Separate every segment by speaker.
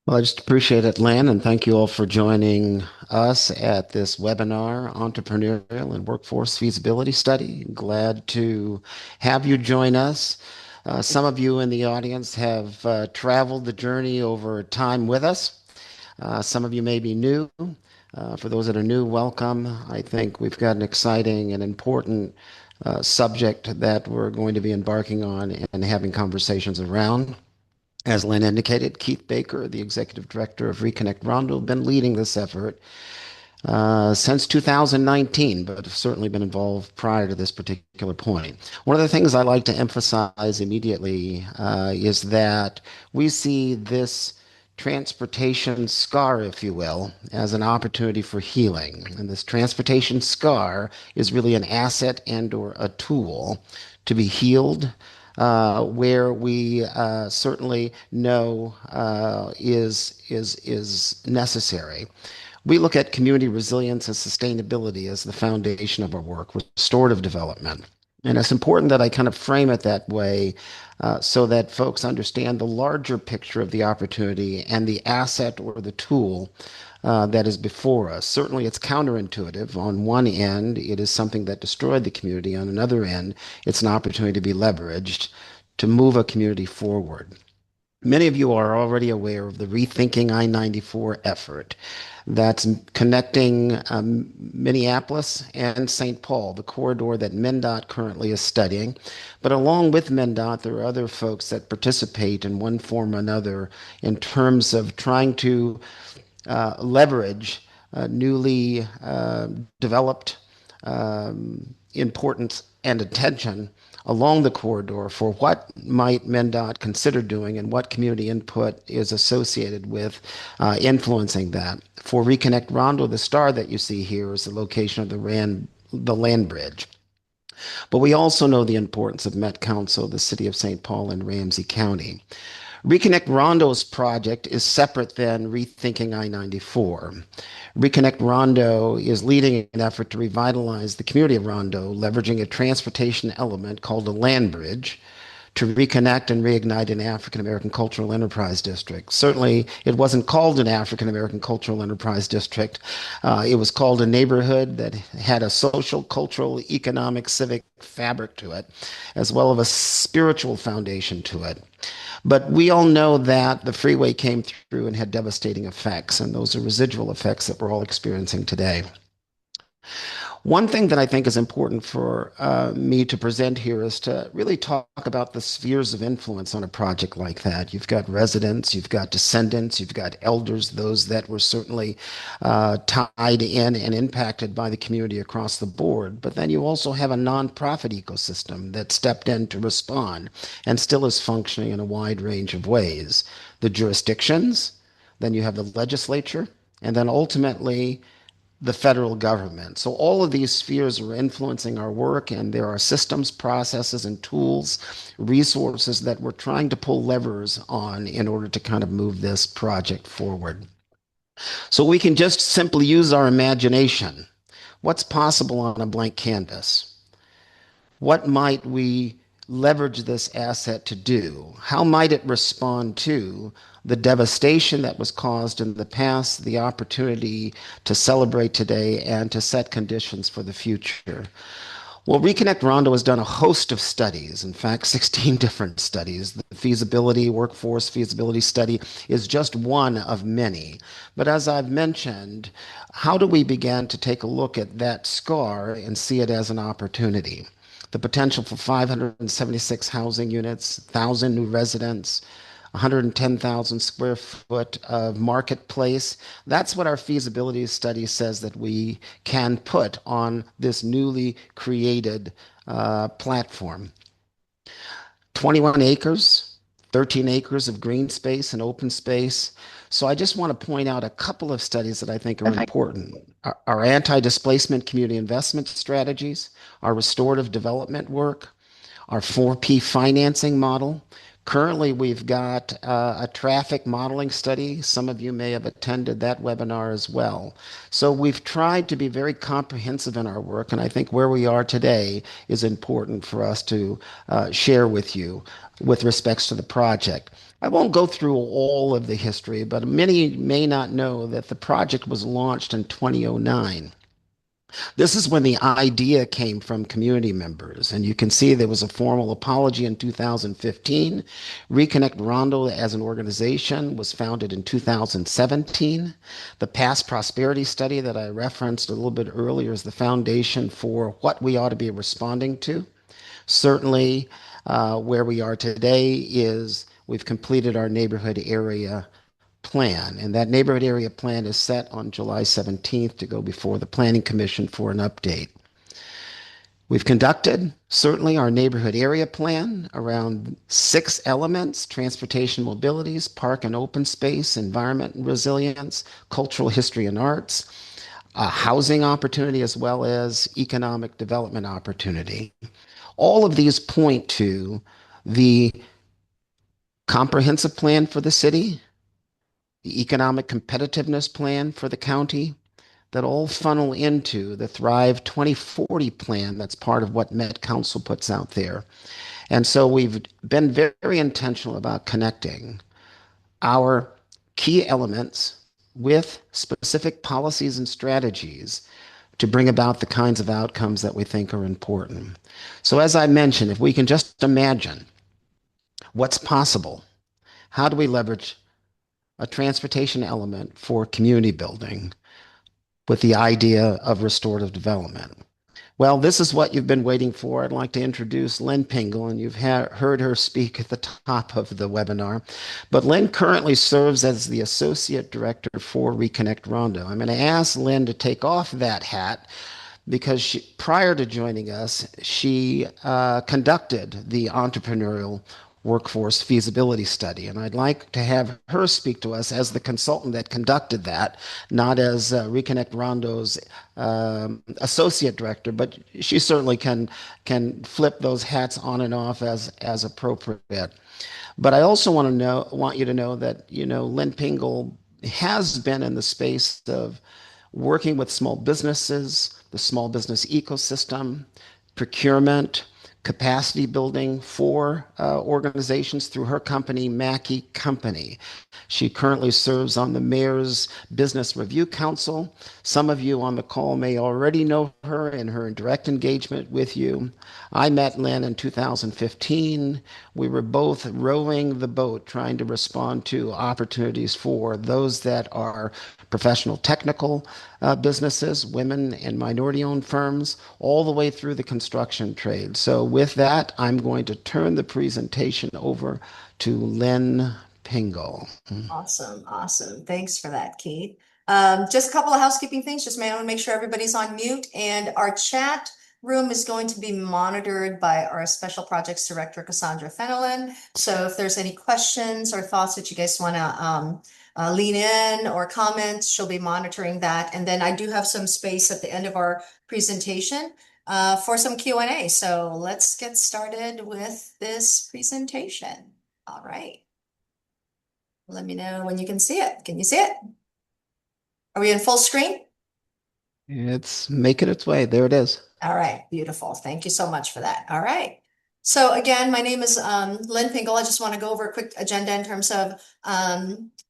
Speaker 1: Well, I just appreciate it, Len, and thank you all for joining us at this webinar, Entrepreneurial and Workforce Feasibility Study. Glad to have you join us. Some of you in the audience have traveled the journey over time with us. Some of you may be new. For those that are new, welcome. I think we've got an exciting and important subject that we're going to be embarking on and having conversations around. As Lynn indicated, Keith Baker, the executive director of ReConnect Rondo, been leading this effort since 2019, but have certainly been involved prior to this particular point. One of the things I like to emphasize immediately is that we see this transportation scar, if you will, as an opportunity for healing. And this transportation scar is really an asset and or a tool to be healed, where we certainly know is necessary. We look at community resilience and sustainability as the foundation of our work, restorative development. And it's important that I kind of frame it that way so that folks understand the larger picture of the opportunity and the asset or the tool that is before us. Certainly, it's counterintuitive. On one end, it is something that destroyed the community. On another end, it's an opportunity to be leveraged to move a community forward. Many of you are already aware of the Rethinking I-94 effort that's connecting Minneapolis and Saint Paul, the corridor that MnDOT currently is studying. But along with MnDOT, there are other folks that participate in one form or another in terms of trying to leverage newly developed importance and attention along the corridor for what might MnDOT consider doing and what community input is associated with influencing that. For ReConnect Rondo, the star that you see here is the location of the land bridge. But we also know the importance of Met Council, the city of St. Paul, and Ramsey County. ReConnect Rondo's project is separate than Rethinking I-94. ReConnect Rondo is leading an effort to revitalize the community of Rondo, leveraging a transportation element called a land bridge to reconnect and reignite an African American cultural enterprise district. Certainly, it wasn't called an African American cultural enterprise district. It was called a neighborhood that had a social, cultural, economic, civic fabric to it, as well as a spiritual foundation to it. But we all know that the freeway came through and had devastating effects, and those are residual effects that we're all experiencing today. One thing that I think is important for me to present here is to really talk about the spheres of influence on a project like that. You've got residents, you've got descendants, you've got elders, those that were certainly tied in and impacted by the community across the board. But then you also have a nonprofit ecosystem that stepped in to respond and still is functioning in a wide range of ways. The jurisdictions, then you have the legislature, and then ultimately the federal government. So all of these spheres are influencing our work, and there are systems, processes, and tools, resources that we're trying to pull levers on in order to kind of move this project forward. So we can just simply use our imagination. What's possible on a blank canvas? What might we leverage this asset to do? How might it respond to the devastation that was caused in the past, the opportunity to celebrate today, and to set conditions for the future? Well, ReConnect Rondo has done a host of studies, in fact, 16 different studies. The feasibility, workforce feasibility study is just one of many. But as I've mentioned, how do we begin to take a look at that scar and see it as an opportunity? The potential for 576 housing units, 1,000 new residents, 110,000 square foot of marketplace. That's what our feasibility study says that we can put on this newly created platform. 21 acres, 13 acres of green space and open space. So I just want to point out a couple of studies that I think are important. Our anti-displacement community investment strategies, our restorative development work, our 4P financing model, Currently, we've got a traffic modeling study. Some of you may have attended that webinar as well. So we've tried to be very comprehensive in our work, and I think where we are today is important for us to share with you with respects to the project. I won't go through all of the history, but many may not know that the project was launched in 2009. This is when the idea came from community members. And you can see there was a formal apology in 2015. ReConnect Rondo as an organization was founded in 2017. The past prosperity study that I referenced a little bit earlier is the foundation for what we ought to be responding to. Certainly, where we are today is we've completed our neighborhood area plan. And that neighborhood area plan is set on July 17th to go before the Planning Commission for an update. We've conducted certainly our neighborhood area plan around 6 elements: transportation mobilities, park and open space, environment and resilience, cultural history and arts, housing opportunity, as well as economic development opportunity. All of these point to the comprehensive plan for the city, the economic competitiveness plan for the county, that all funnel into the Thrive 2040 plan that's part of what Met Council puts out there. And so we've been very intentional about connecting our key elements with specific policies and strategies to bring about the kinds of outcomes that we think are important. So as I mentioned, if we can just imagine what's possible, how do we leverage a transportation element for community building with the idea of restorative development? Well, this is what you've been waiting for. I'd like to introduce Lynn Pingle, and you've heard her speak at the top of the webinar. But Lynn currently serves as the Associate Director for ReConnect Rondo. I'm going to ask Lynn to take off that hat because prior to joining us, she conducted the entrepreneurial workforce feasibility study. And I'd like to have her speak to us as the consultant that conducted that, not as ReConnect Rondo's associate director, but she certainly can flip those hats on and off as appropriate. But I also want you to know that, Lynn Pingle has been in the space of working with small businesses, the small business ecosystem, procurement, capacity building for organizations through her company, Mackey Company. She currently serves on the Mayor's Business Review Council. Some of you on the call may already know her in her direct engagement with you. I met Lynn in 2015. We were both rowing the boat trying to respond to opportunities for those that are professional technical businesses, women and minority-owned firms, all the way through the construction trade. So with that, I'm going to turn the presentation over to Lynn Pingle.
Speaker 2: Awesome, awesome. Thanks for that, Keith. Just a couple of housekeeping things. Just want to make sure everybody's on mute, and our chat room is going to be monitored by our Special Projects Director, Cassandra Fenelon. So if there's any questions or thoughts that you guys want to lean in or comment, she'll be monitoring that. And then I do have some space at the end of our presentation for some Q&A. So let's get started with this presentation. All right. Let me know when you can see it. Can you see it? Are we in full screen?
Speaker 1: It's making its way. There it is.
Speaker 2: All right, beautiful. Thank you so much for that. All right. So again, my name is Lynn Pingle. I just want to go over a quick agenda in terms of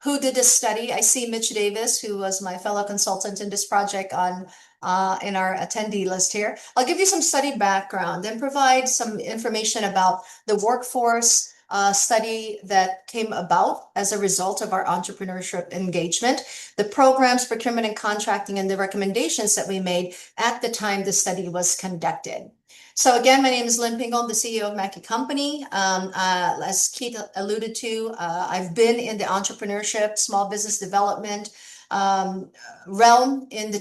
Speaker 2: who did this study. I see Mitch Davis, who was my fellow consultant in this project in our attendee list here. I'll give you some study background and provide some information about the workforce study that came about as a result of our entrepreneurship engagement, the programs, procurement and contracting, and the recommendations that we made at the time the study was conducted. So again, my name is Lynn Pingle, I'm the CEO of Mackey Company. As Keith alluded to, I've been in the entrepreneurship, small business development realm in the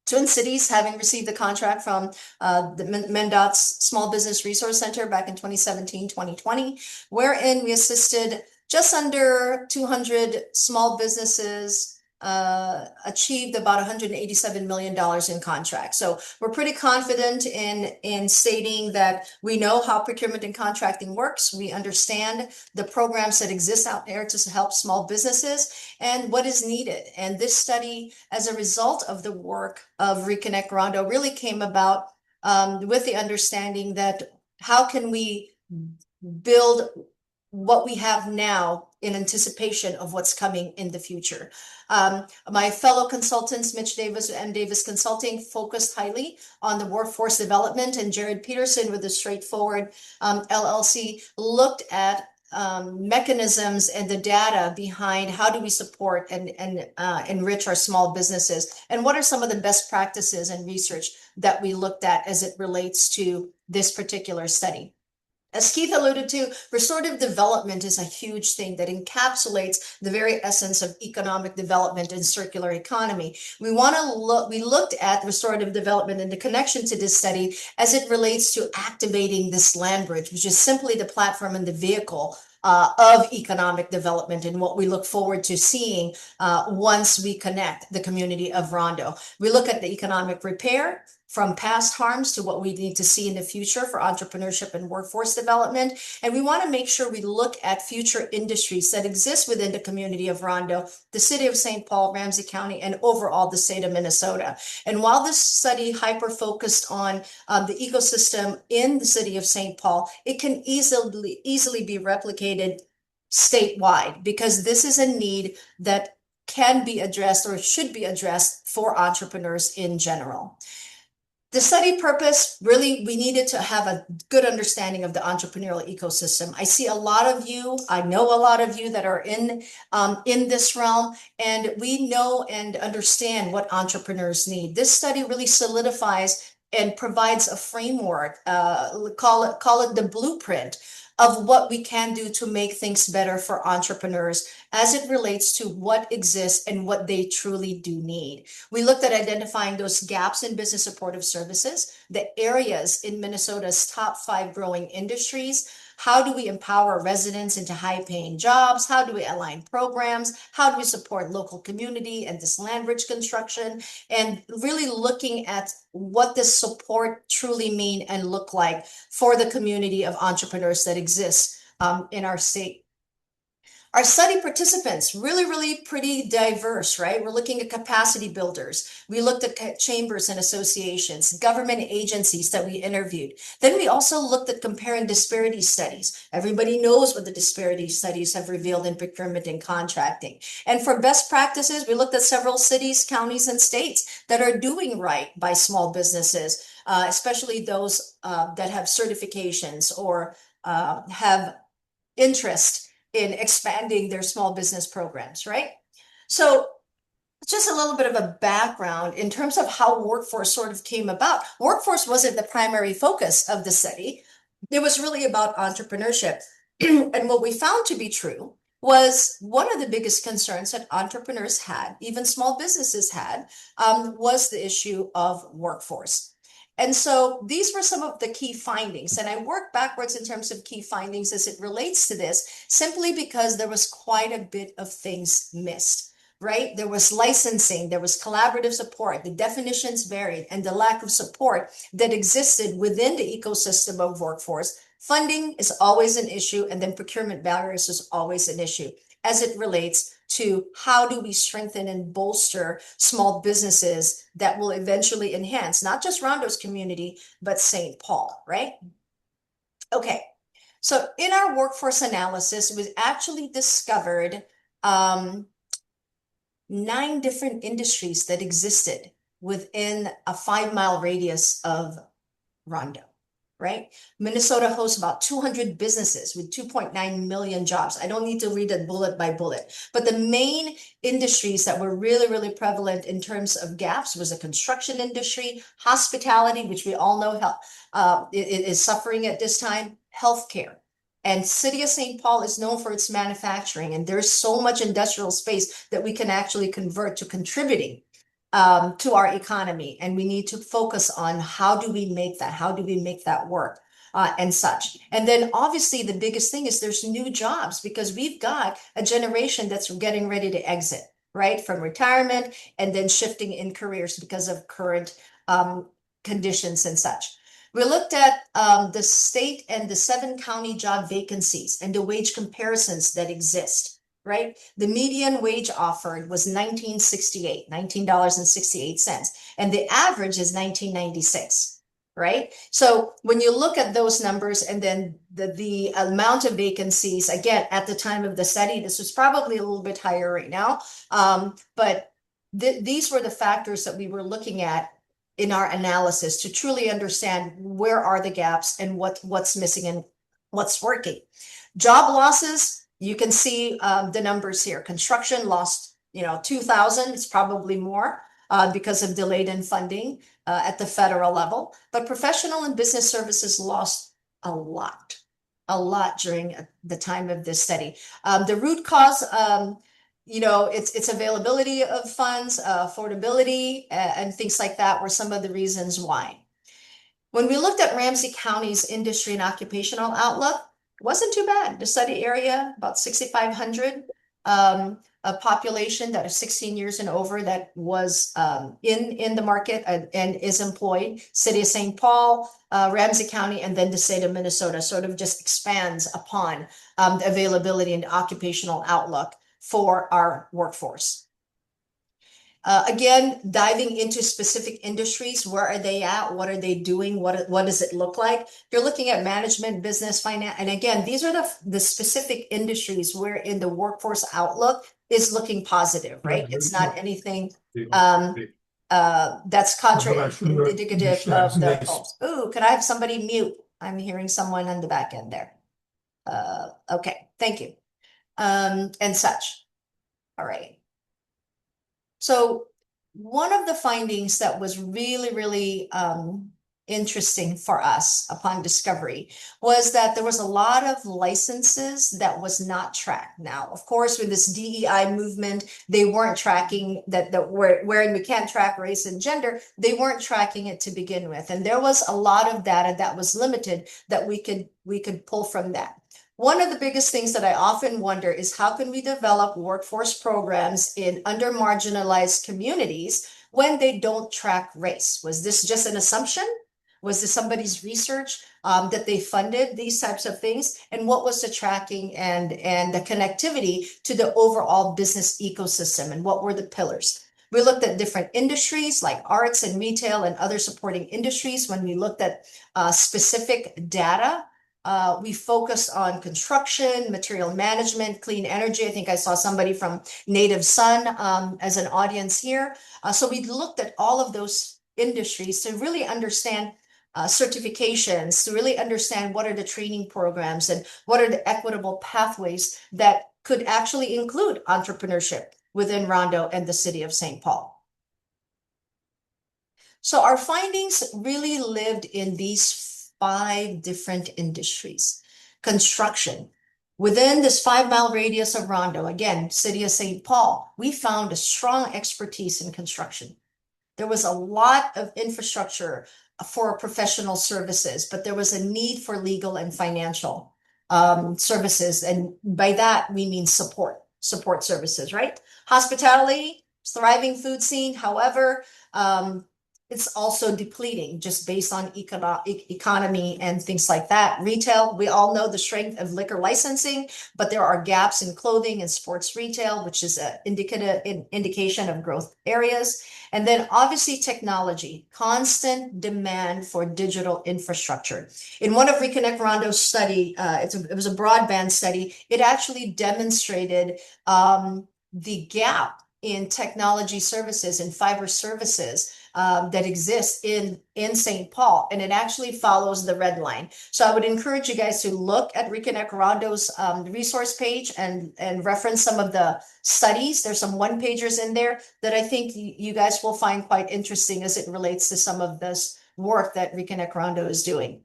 Speaker 2: Twin Cities, having received the contract from the MnDOT's Small Business Resource Center back in 2017-2020, wherein we assisted just under 200 small businesses achieved about $187 million in contracts. So we're pretty confident in stating that we know how procurement and contracting works. We understand the programs that exist out there to help small businesses and what is needed. And this study, as a result of the work of ReConnect Rondo, really came about with the understanding that how can we build what we have now in anticipation of what's coming in the future. My fellow consultants, Mitch Davis and Davis Consulting, focused highly on the workforce development, and Jared Peterson with the Straightforward LLC looked at mechanisms and the data behind how do we support and enrich our small businesses, and what are some of the best practices and research that we looked at as it relates to this particular study. As Keith alluded to, restorative development is a huge thing that encapsulates the very essence of economic development and circular economy. We looked at restorative development and the connection to this study as it relates to activating this land bridge, which is simply the platform and the vehicle of economic development, and what we look forward to seeing once we connect the community of Rondo. We look at the economic repair from past harms to what we need to see in the future for entrepreneurship and workforce development. And we want to make sure we look at future industries that exist within the community of Rondo, the city of Saint Paul, Ramsey County, and overall the state of Minnesota. And while this study hyper-focused on the ecosystem in the city of Saint Paul, it can easily be replicated statewide, because this is a need that can be addressed or should be addressed for entrepreneurs in general. The study purpose, really, we needed to have a good understanding of the entrepreneurial ecosystem. I see a lot of you, I know a lot of you that are in this realm, and we know and understand what entrepreneurs need. This study really solidifies and provides a framework, call it the blueprint of what we can do to make things better for entrepreneurs as it relates to what exists and what they truly do need. We looked at identifying those gaps in business supportive services, the areas in Minnesota's top 5 growing industries. How do we empower residents into high-paying jobs? How do we align programs? How do we support local community and this land bridge construction? And really looking at what this support truly mean and look like for the community of entrepreneurs that exists in our state. Our study participants, really pretty diverse, right? We're looking at capacity builders. We looked at chambers and associations, government agencies that we interviewed. Then we also looked at comparing disparity studies. Everybody knows what the disparity studies have revealed in procurement and contracting. And for best practices, we looked at several cities, counties, and states that are doing right by small businesses, especially those that have certifications or have interest in expanding their small business programs, right? So just a little bit of a background in terms of how workforce sort of came about. Workforce wasn't the primary focus of the study. It was really about entrepreneurship. And what we found to be true was one of the biggest concerns that entrepreneurs had, even small businesses had, was the issue of workforce. And so these were some of the key findings. And I work backwards in terms of key findings as it relates to this, simply because there was quite a bit of things missed, right? There was licensing, there was collaborative support, the definitions varied, and the lack of support that existed within the ecosystem of workforce. Funding is always an issue, and then procurement barriers is always an issue as it relates to how do we strengthen and bolster small businesses that will eventually enhance not just Rondo's community, but St. Paul, right? Okay, so in our workforce analysis, we actually discovered 9 different industries that existed within a 5-mile radius of Rondo. Right? Minnesota hosts about 200 businesses with 2.9 million jobs. I don't need to read it bullet by bullet, but the main industries that were really prevalent in terms of gaps was the construction industry, hospitality, which we all know is suffering at this time, healthcare. And city of St. Paul is known for its manufacturing, and there's so much industrial space that we can actually convert to contributing to our economy. And we need to focus on how do we make that work and such. And then obviously the biggest thing is there's new jobs, because we've got a generation that's getting ready to exit. right? From retirement and then shifting in careers because of current conditions and such. We looked at the state and the 7 county job vacancies and the wage comparisons that exist, right? The median wage offered was $19.68, and the average is $19.96. Right. So when you look at those numbers and then the amount of vacancies, again, at the time of the study, this was probably a little bit higher right now. But these were the factors that we were looking at in our analysis to truly understand where are the gaps and what's missing and what's working. Job losses, you can see the numbers here. Construction lost, 2,000. It's probably more because of delayed in funding at the federal level. But professional and business services lost a lot during the time of this study. The root cause, it's availability of funds, affordability, and things like that were some of the reasons why. When we looked at Ramsey County's industry and occupational outlook, it wasn't too bad. The study area, about 6,500, a population that is 16 years and over that was in the market and is employed. City of Saint Paul, Ramsey County, and then the state of Minnesota sort of just expands upon the availability and occupational outlook for our workforce. Again, diving into specific industries, where are they at? What are they doing? What does it look like? You're looking at management, business, finance, and again, these are the specific industries where in the workforce outlook is looking positive, right? It's not anything that's contrary, indicative of the polls. Ooh, could I have somebody mute? I'm hearing someone on the back end there. Okay, thank you. And such. All right. So one of the findings that was really, really interesting for us upon discovery was that there was a lot of licenses that was not tracked. Now, of course, with this DEI movement, they weren't tracking that wherein we can't track race and gender, they weren't tracking it to begin with. And there was a lot of data that was limited that we could pull from that. One of the biggest things that I often wonder is how can we develop workforce programs in under-marginalized communities when they don't track race? Was this just an assumption? Was this somebody's research that they funded these types of things? And what was the tracking and the connectivity to the overall business ecosystem? And what were the pillars? We looked at different industries like arts and retail and other supporting industries. When we looked at specific data, we focused on construction, material management, clean energy. I think I saw somebody from Native Sun as an audience here. So we looked at all of those industries to really understand certifications, to really understand what are the training programs and what are the equitable pathways that could actually include entrepreneurship within Rondo and the city of Saint Paul. So our findings really lived in these 5 different industries. Construction. Within this 5-mile radius of Rondo, again, city of Saint Paul, we found a strong expertise in construction. There was a lot of infrastructure for professional services, but there was a need for legal and financial services. And by that, we mean support services, right? Hospitality, thriving food scene. However, it's also depleting just based on economy and things like that. Retail, we all know the strength of liquor licensing, but there are gaps in clothing and sports retail, which is an indication of growth areas. And then obviously technology, constant demand for digital infrastructure. In one of ReConnect Rondo's study, it was a broadband study, it actually demonstrated the gap in technology services and fiber services that exist in Saint Paul, and it actually follows the red line. So I would encourage you guys to look at ReConnect Rondo's resource page and reference some of the studies. There's some one-pagers in there that I think you guys will find quite interesting as it relates to some of this work that ReConnect Rondo is doing.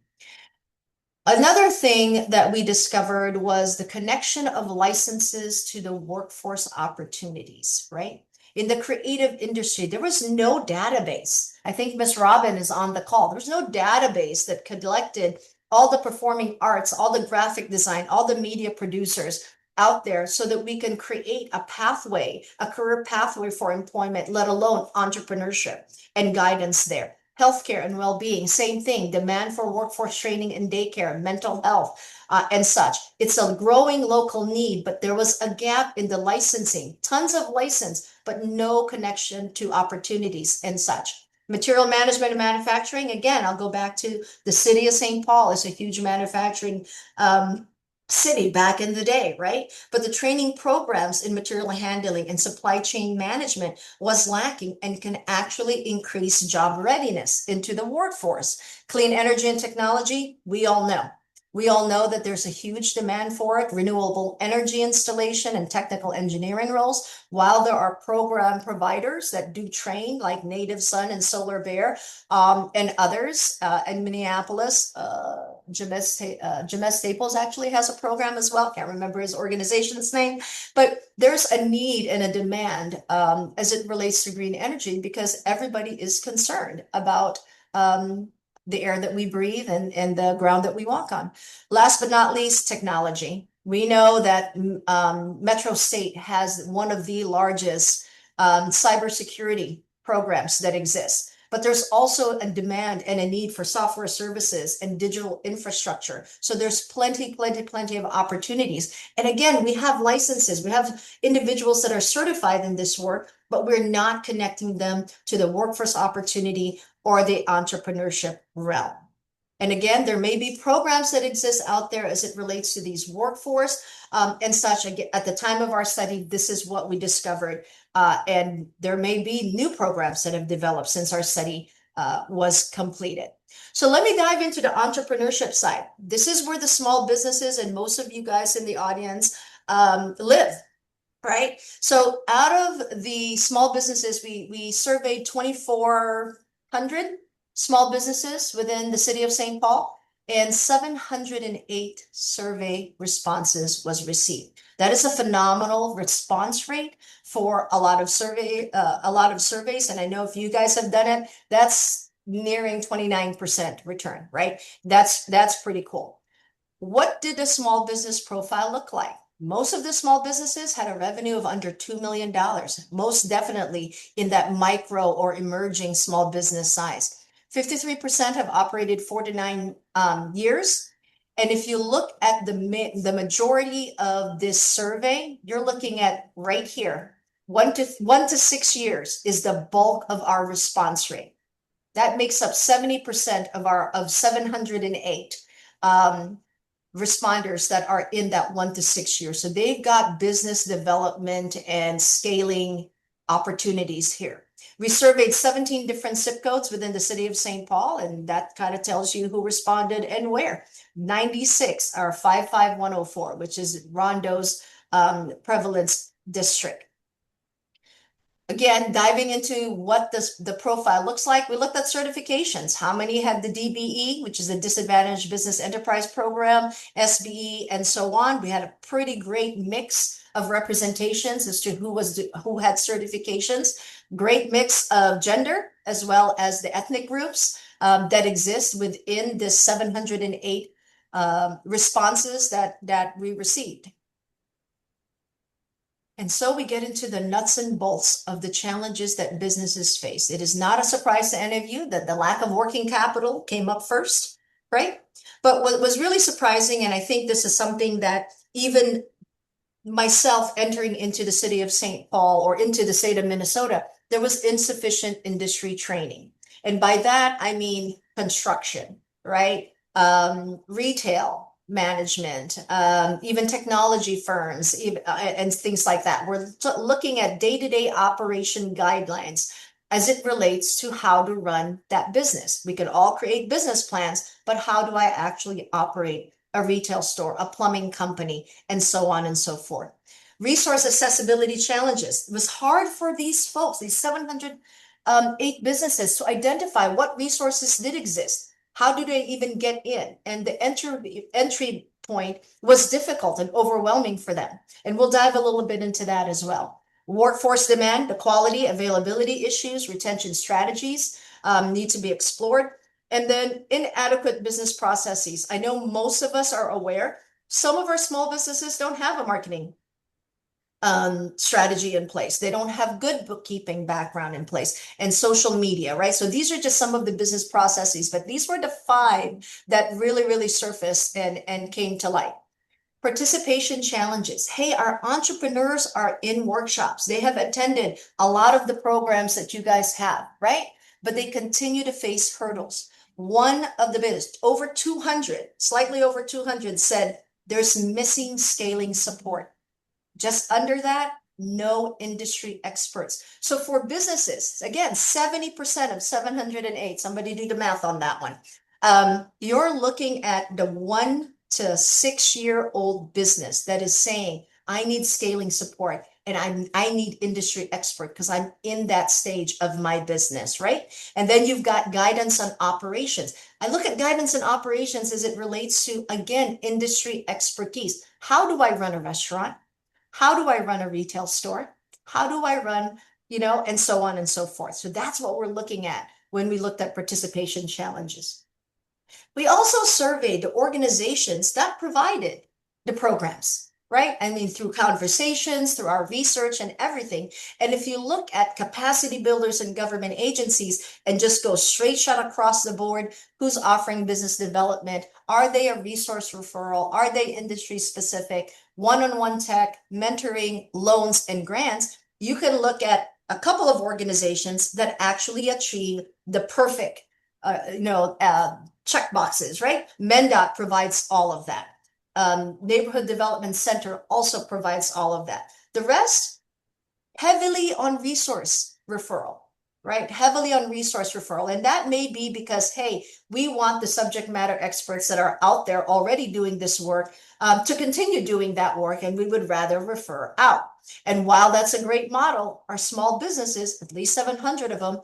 Speaker 2: Another thing that we discovered was the connection of licenses to the workforce opportunities, right? In the creative industry, there was no database. I think Ms. Robin is on the call. There's no database that collected all the performing arts, all the graphic design, all the media producers, out there so that we can create a pathway, a career pathway for employment, let alone entrepreneurship and guidance there. Healthcare and well-being, same thing, demand for workforce training and daycare, mental health, and such. It's a growing local need, but there was a gap in the licensing, tons of license, but no connection to opportunities and such. Material management and manufacturing, again, I'll go back to the city of Saint Paul is a huge manufacturing city back in the day, right? But the training programs in material handling and supply chain management was lacking and can actually increase job readiness into the workforce. Clean energy and technology, we all know. We all know that there's a huge demand for it, renewable energy installation and technical engineering roles. While there are program providers that do train, like Native Sun and Solar Bear, and others in Minneapolis, James Staples actually has a program as well. Can't remember his organization's name, but there's a need and a demand as it relates to green energy because everybody is concerned about the air that we breathe and the ground that we walk on. Last but not least, technology. We know that Metro State has one of the largest cybersecurity programs that exist. But there's also a demand and a need for software services and digital infrastructure. So there's plenty of opportunities. And again, we have licenses, we have individuals that are certified in this work, but we're not connecting them to the workforce opportunity or the entrepreneurship realm. And again, there may be programs that exist out there as it relates to these workforce and such. At the time of our study, this is what we discovered. And there may be new programs that have developed since our study was completed. So let me dive into the entrepreneurship side. This is where the small businesses and most of you guys in the audience live. Right. So out of the small businesses, we surveyed 2,400 small businesses within the city of Saint Paul, and 708 survey responses was received. That is a phenomenal response rate for a lot of surveys. And I know if you guys have done it, that's nearing 29% return, right? That's pretty cool. What did the small business profile look like? Most of the small businesses had a revenue of under $2 million, most definitely in that micro or emerging small business size. 53% have operated 4 to 9 years. And if you look at the majority of this survey, you're looking at right here, 1 to 6 years is the bulk of our response rate. That makes up 70% of 708 responders that are in that 1 to 6 years. So they've got business development and scaling opportunities here. We surveyed 17 different zip codes within the city of Saint Paul, and that kind of tells you who responded and where. 96 are 55104, which is Rondo's prevalence district. Again, diving into what the profile looks like, we looked at certifications. How many had the DBE, which is a Disadvantaged Business Enterprise Program, SBE, and so on. We had a pretty great mix of representations as to who had certifications. Great mix of gender as well as the ethnic groups that exist within the 708 responses that we received. And so we get into the nuts and bolts of the challenges that businesses face. It is not a surprise to any of you that the lack of working capital came up first, right? But what was really surprising, and I think this is something that even myself entering into the city of Saint Paul or into the state of Minnesota, there was insufficient industry training. And by that, I mean construction, right? Retail, management, even technology firms, and things like that. We're looking at day-to-day operation guidelines as it relates to how to run that business. We could all create business plans, but how do I actually operate a retail store, a plumbing company, and so on and so forth? Resource accessibility challenges. It was hard for these folks, these 708 businesses, to identify what resources did exist. How do they even get in? And the entry point was difficult and overwhelming for them. And we'll dive a little bit into that as well. Workforce demand, the quality, availability issues, retention strategies need to be explored. And then inadequate business processes. I know most of us are aware Some of our small businesses don't have a marketing strategy in place. They don't have good bookkeeping background in place and social media, right? So these are just some of the business processes, but these were the five that really surfaced and came to light. Participation challenges. Hey, our entrepreneurs are in workshops. They have attended a lot of the programs that you guys have, right? But they continue to face hurdles. One of the biggest, over 200, slightly over 200, said there's missing scaling support. Just under that, no industry experts. So for businesses, again, 70% of 708, somebody do the math on that one. You're looking at the 1 to 6 year old business that is saying, I need scaling support and I need industry expert because I'm in that stage of my business, right? And then you've got guidance on operations. I look at guidance and operations as it relates to, again, industry expertise. How do I run a restaurant? How do I run a retail store? How do I run, and so on and so forth. So that's what we're looking at when we looked at participation challenges. We also surveyed the organizations that provided the programs, right? I mean, through conversations, through our research and everything. And if you look at capacity builders and government agencies and just go straight shot across the board, who's offering business development? Are they a resource referral? Are they industry specific? One-on-one tech, mentoring, loans, and grants. You can look at a couple of organizations that actually achieve the perfect, check boxes, right? MnDOT provides all of that. Neighborhood Development Center also provides all of that. The rest, heavily on resource referral, right? Heavily on resource referral. And that may be because, hey, we want the subject matter experts that are out there already doing this work to continue doing that work, and we would rather refer out. And while that's a great model, our small businesses, at least 700 of them,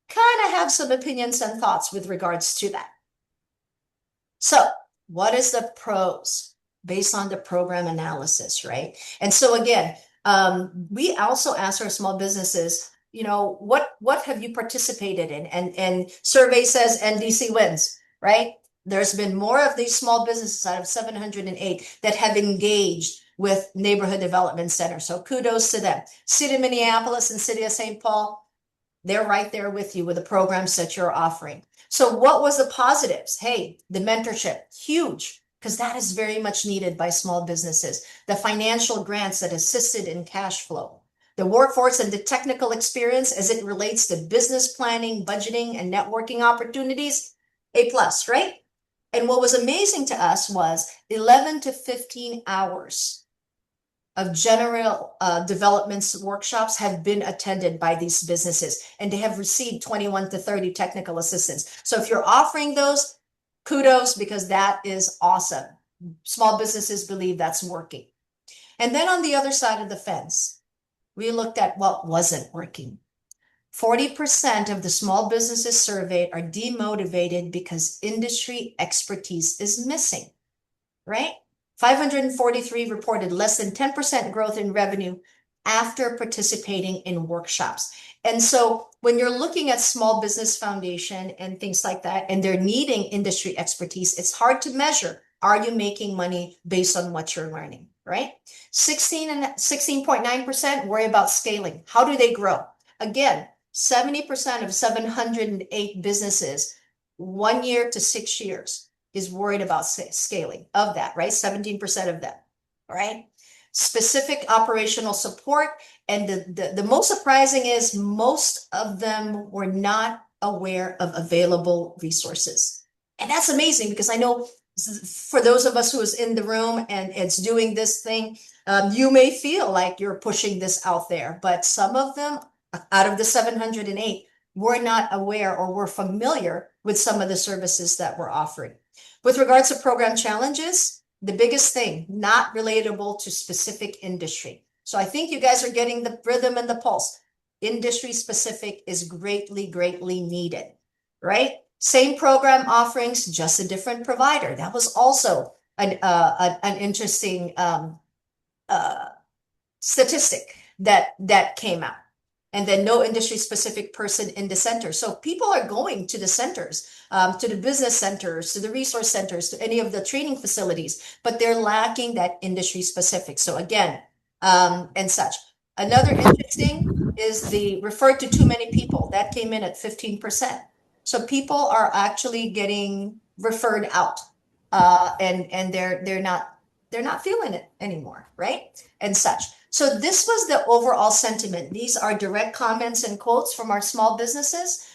Speaker 2: kind of have some opinions and thoughts with regards to that. So what is the pros based on the program analysis, right? And so again, we also ask our small businesses, what have you participated in? And survey says NDC wins, right? There's been more of these small businesses out of 708 that have engaged with Neighborhood Development Center. So kudos to them. City of Minneapolis and City of Saint Paul, they're right there with you with the programs that you're offering. So what was the positives? Hey, the mentorship, huge, because that is very much needed by small businesses. The financial grants that assisted in cash flow. The workforce and the technical experience as it relates to business planning, budgeting, and networking opportunities, A plus, right? And what was amazing to us was 11 to 15 hours of general development workshops have been attended by these businesses, and they have received 21 to 30 technical assistance. So if you're offering those, kudos, because that is awesome. Small businesses believe that's working. And then on the other side of the fence, we looked at what wasn't working. 40% of the small businesses surveyed are demotivated because industry expertise is missing, right? 543 reported less than 10% growth in revenue after participating in workshops. And so when you're looking at Small Business Foundation and things like that, and they're needing industry expertise, it's hard to measure. Are you making money based on what you're learning, right? 16.9% worry about scaling. How do they grow? Again, 70% of 708 businesses, 1 year to 6 years is worried about scaling of that, right? 17% of them, right? Specific operational support. And the most surprising is most of them were not aware of available resources. And that's amazing because I know for those of us who is in the room and it's doing this thing, you may feel like you're pushing this out there, but some of them out of the 708 were not aware or were familiar with some of the services that we're offering. With regards to program challenges, the biggest thing, not relatable to specific industry. So I think you guys are getting the rhythm and the pulse. Industry specific is greatly needed, right? Same program offerings, just a different provider. That was also an interesting statistic that came out. And then no industry specific person in the center. So people are going to the centers, to the business centers, to the resource centers, to any of the training facilities, but they're lacking that industry specific. So again, and such. Another interesting is the referred to too many people. That came in at 15%. So people are actually getting referred out, and they're not feeling it anymore, right? And such. So this was the overall sentiment. These are direct comments and quotes from our small businesses.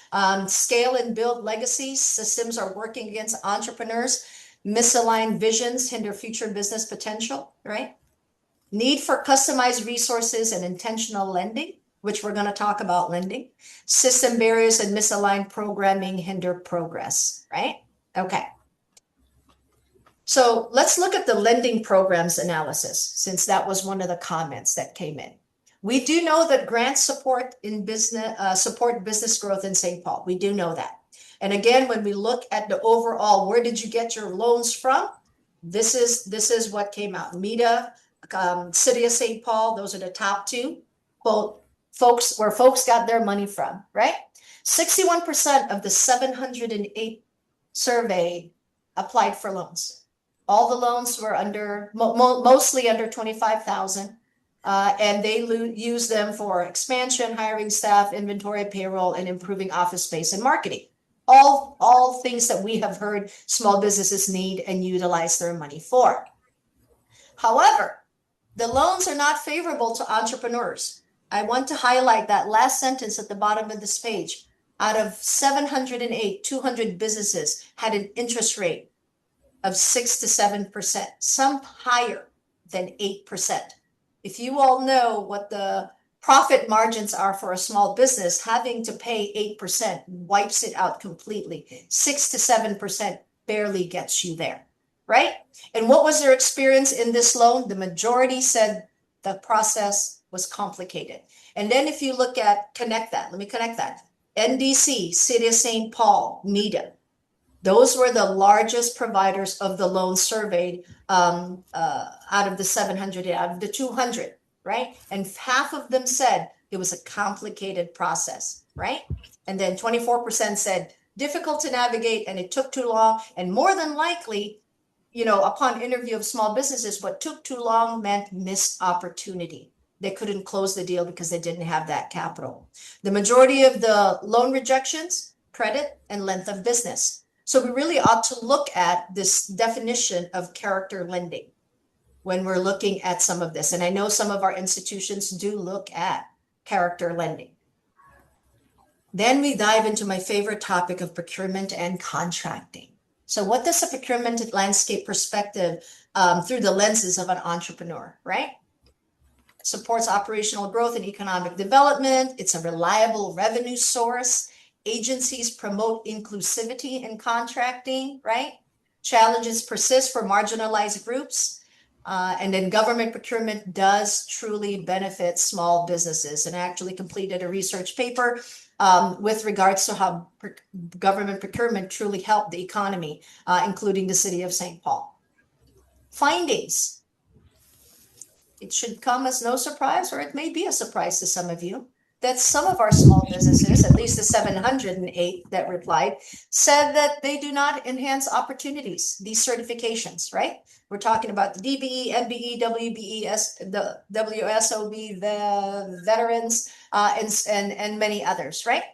Speaker 2: Scale and build legacies. Systems are working against entrepreneurs. Misaligned visions hinder future business potential, right? Need for customized resources and intentional lending, which we're going to talk about lending. System barriers and misaligned programming hinder progress, right? Okay. So let's look at the lending programs analysis, since that was one of the comments that came in. We do know that grants support business growth in St. Paul. We do know that. And again, when we look at the overall, where did you get your loans from? This is what came out. MEDA, City of St. Paul, those are the top two, quote, where folks got their money from, right? 61% of the 708 surveyed applied for loans. All the loans were mostly under 25,000, and they use them for expansion, hiring staff, inventory, payroll, and improving office space and marketing. All things that we have heard small businesses need and utilize their money for. However, the loans are not favorable to entrepreneurs. I want to highlight that last sentence at the bottom of this page. Out of 708, 200 businesses had an interest rate of 6 to 7%, some higher than 8%. If you all know what the profit margins are for a small business, having to pay 8% wipes it out completely. 6 to 7% barely gets you there, right? And what was their experience in this loan? The majority said the process was complicated. And then if you look at, let me connect that. NDC, City of St. Paul, MEDA, those were the largest providers of the loan surveyed out of the 700, out of the 200, right? And half of them said it was a complicated process, right? And then 24% said difficult to navigate and it took too long. And more than likely, upon interview of small businesses, what took too long meant missed opportunity. They couldn't close the deal because they didn't have that capital. The majority of the loan rejections, credit and length of business. So we really ought to look at this definition of character lending when we're looking at some of this. And I know some of our institutions do look at character lending. Then we dive into my favorite topic of procurement and contracting. So what does a procurement landscape perspective through the lenses of an entrepreneur, right? Supports operational growth and economic development. It's a reliable revenue source. Agencies promote inclusivity in contracting, right? Challenges persist for marginalized groups. And then government procurement does truly benefit small businesses. And I actually completed a research paper with regards to how government procurement truly helped the economy, including the City of St. Paul. Findings. It should come as no surprise, or it may be a surprise to some of you, that some of our small businesses, at least the 708 that replied, said that they do not enhance opportunities, these certifications, right? We're talking about the DBE, MBE, WBE, the WSOB, the veterans, and many others, right?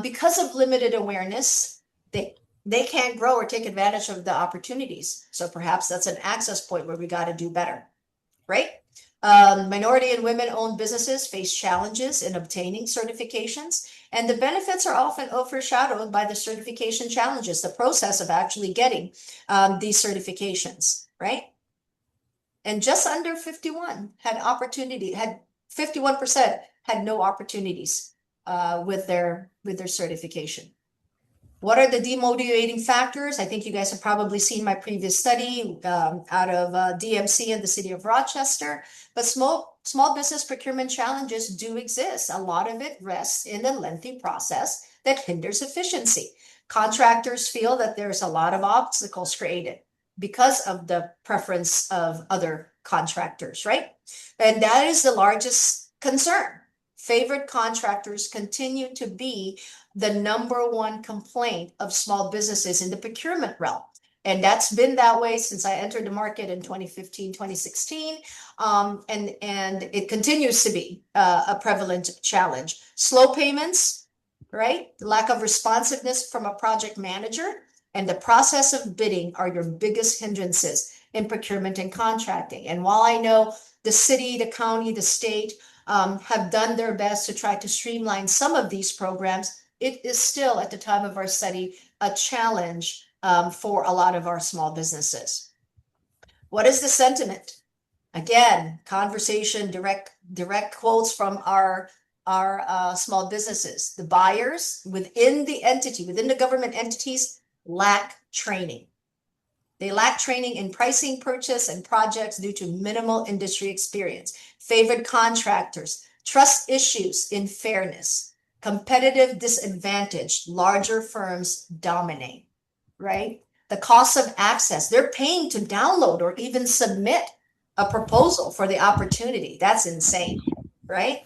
Speaker 2: Because of limited awareness, they can't grow or take advantage of the opportunities. So perhaps that's an access point where we got to do better, right? Minority and women-owned businesses face challenges in obtaining certifications, and the benefits are often overshadowed by the certification challenges, the process of actually getting these certifications, right? And just under 51% had no opportunities with their certification. What are the demotivating factors? I think you guys have probably seen my previous study out of DMC and the city of Rochester, but small business procurement challenges do exist. A lot of it rests in a lengthy process that hinders efficiency. Contractors feel that there's a lot of obstacles created because of the preference of other contractors, right? And that is the largest concern. Favored contractors continue to be the #1 complaint of small businesses in the procurement realm. And that's been that way since I entered the market in 2015, 2016. And it continues to be a prevalent challenge. Slow payments, right? Lack of responsiveness from a project manager and the process of bidding are your biggest hindrances in procurement and contracting. And while I know the city, the county, the state have done their best to try to streamline some of these programs, it is still, at the time of our study, a challenge for a lot of our small businesses. What is the sentiment? Again, conversation, direct quotes from our small businesses. The buyers within the entity, within the government entities, lack training. They lack training in pricing, purchase, and projects due to minimal industry experience. Favored contractors, trust issues in fairness, competitive disadvantage, larger firms dominate, right? The cost of access, they're paying to download or even submit a proposal for the opportunity. That's insane, right?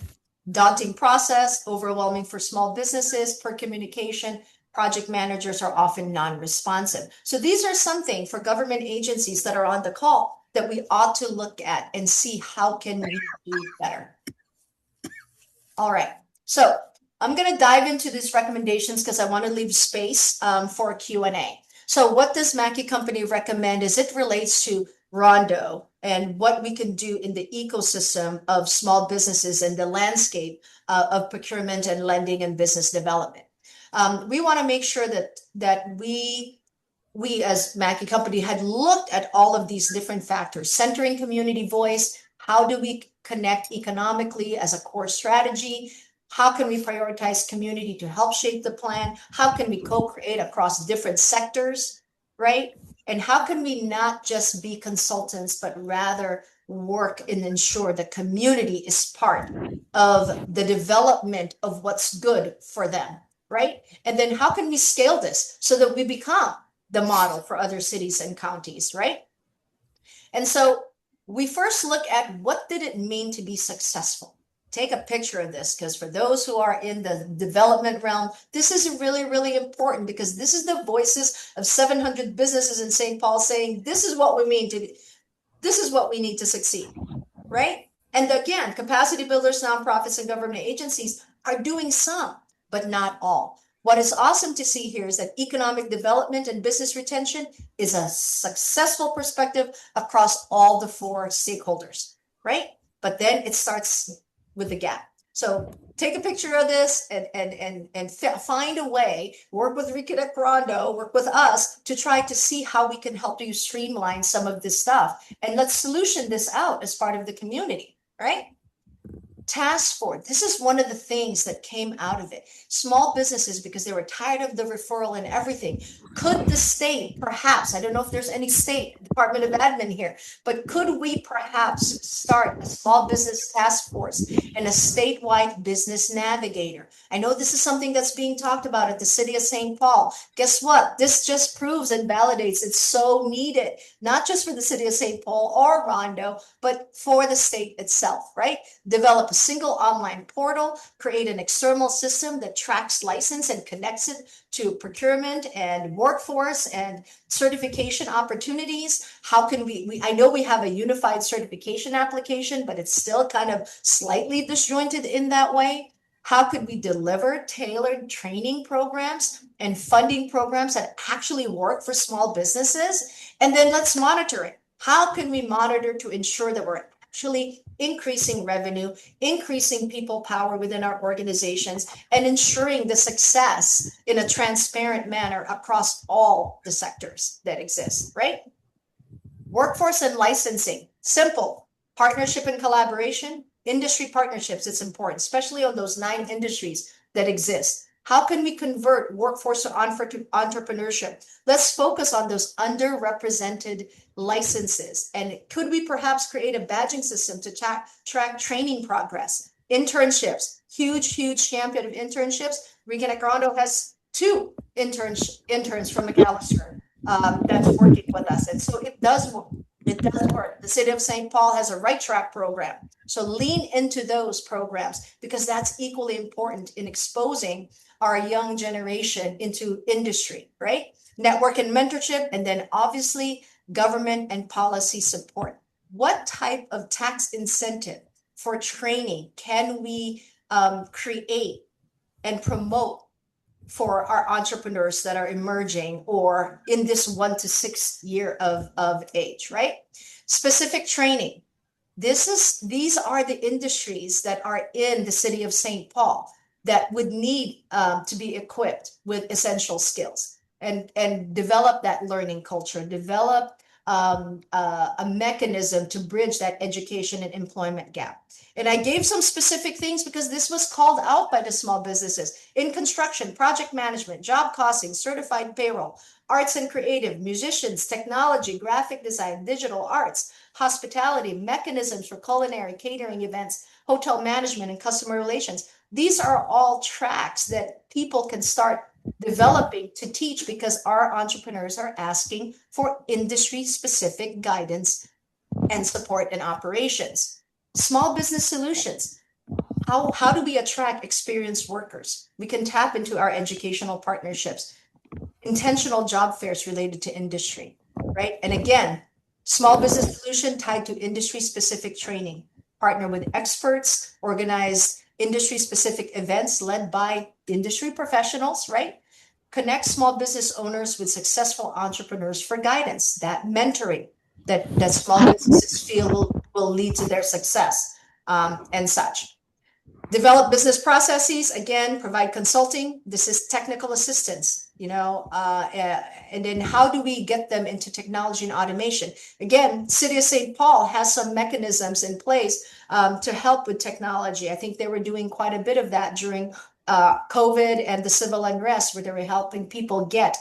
Speaker 2: Daunting process, overwhelming for small businesses, per communication, project managers are often non-responsive. So these are something for government agencies that are on the call that we ought to look at and see how can we do better. All right, so I'm going to dive into these recommendations because I want to leave space for a Q&A. So what does Mackey Company recommend as it relates to Rondo and what we can do in the ecosystem of small businesses and the landscape of procurement and lending and business development? We want to make sure that we as Mackey Company had looked at all of these different factors, centering community voice. How do we connect economically as a core strategy? How can we prioritize community to help shape the plan? How can we co-create across different sectors, right? And how can we not just be consultants, but rather work and ensure the community is part of the development of what's good for them, right? And then how can we scale this so that we become the model for other cities and counties, right? And so we first look at what did it mean to be successful? Take a picture of this, because for those who are in the development realm, this is really, really important, because this is the voices of 700 businesses in St. Paul saying, this is what we mean to, this is what we need to succeed, right? And again, capacity builders, nonprofits, and government agencies are doing some, but not all. What is awesome to see here is that economic development and business retention is a successful perspective across all the 4 stakeholders, right? But then it starts with the gap. So take a picture of this and find a way, work with ReConnect Rondo, work with us to try to see how we can help you streamline some of this stuff. And let's solution this out as part of the community, right? Task force. This is one of the things that came out of it. Small businesses, because they were tired of the referral and everything. Could the state, perhaps, I don't know if there's any state Department of Admin here, but could we perhaps start a small business task force and a statewide business navigator? I know this is something that's being talked about at the city of St. Paul. Guess what? This just proves and validates it's so needed, not just for the city of St. Paul or Rondo, but for the state itself, right? Develop a single online portal, create an external system that tracks license and connects it to procurement and workforce and certification opportunities. How can I know we have a unified certification application, but it's still kind of slightly disjointed in that way. How could we deliver tailored training programs and funding programs that actually work for small businesses? And then let's monitor it. How can we monitor to ensure that we're actually increasing revenue, increasing people power within our organizations, and ensuring the success in a transparent manner across all the sectors that exist, right? Workforce and licensing, simple. Partnership and collaboration, industry partnerships, it's important, especially on those 9 industries that exist. How can we convert workforce to entrepreneurship? Let's focus on those underrepresented licenses. And could we perhaps create a badging system to track training progress? Internships, huge champion of internships. ReConnect Rondo has 2 interns from McAllister that's working with us. And so it does It does work. The city of Saint Paul has a Right Track program. So lean into those programs because that's equally important in exposing our young generation into industry, right? Network and mentorship, and then obviously government and policy support. What type of tax incentive for training can we create and promote for our entrepreneurs that are emerging or in this 1 to 6 year of age, right? Specific training. These are the industries that are in the city of St. Paul that would need to be equipped with essential skills and develop that learning culture, develop a mechanism to bridge that education and employment gap. And I gave some specific things because this was called out by the small businesses in construction, project management, job costing, certified payroll, arts and creative, musicians, technology, graphic design, digital arts, hospitality, mechanisms for culinary, catering events, hotel management, and customer relations. These are all tracks that people can start developing to teach because our entrepreneurs are asking for industry specific guidance and support in operations. Small business solutions. How do we attract experienced workers? We can tap into our educational partnerships, intentional job fairs related to industry, right? And again, small business solution tied to industry specific training, partner with experts, organize industry specific events led by industry professionals, right? Connect small business owners with successful entrepreneurs for guidance, that mentoring that small businesses feel will lead to their success and such. Develop business processes, again, provide consulting. This is technical assistance, and then how do we get them into technology and automation? Again, City of St. Paul has some mechanisms in place to help with technology. I think they were doing quite a bit of that during COVID and the civil unrest, where they were helping people get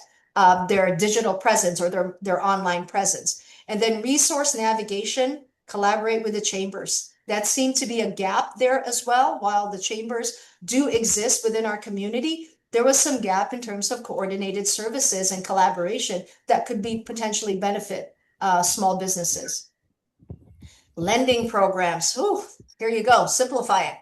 Speaker 2: their digital presence or their online presence. And then resource navigation, collaborate with the chambers. That seemed to be a gap there as well. While the chambers do exist within our community, there was some gap in terms of coordinated services and collaboration that could be potentially benefit small businesses. Lending programs. Ooh, here you go. Simplify it.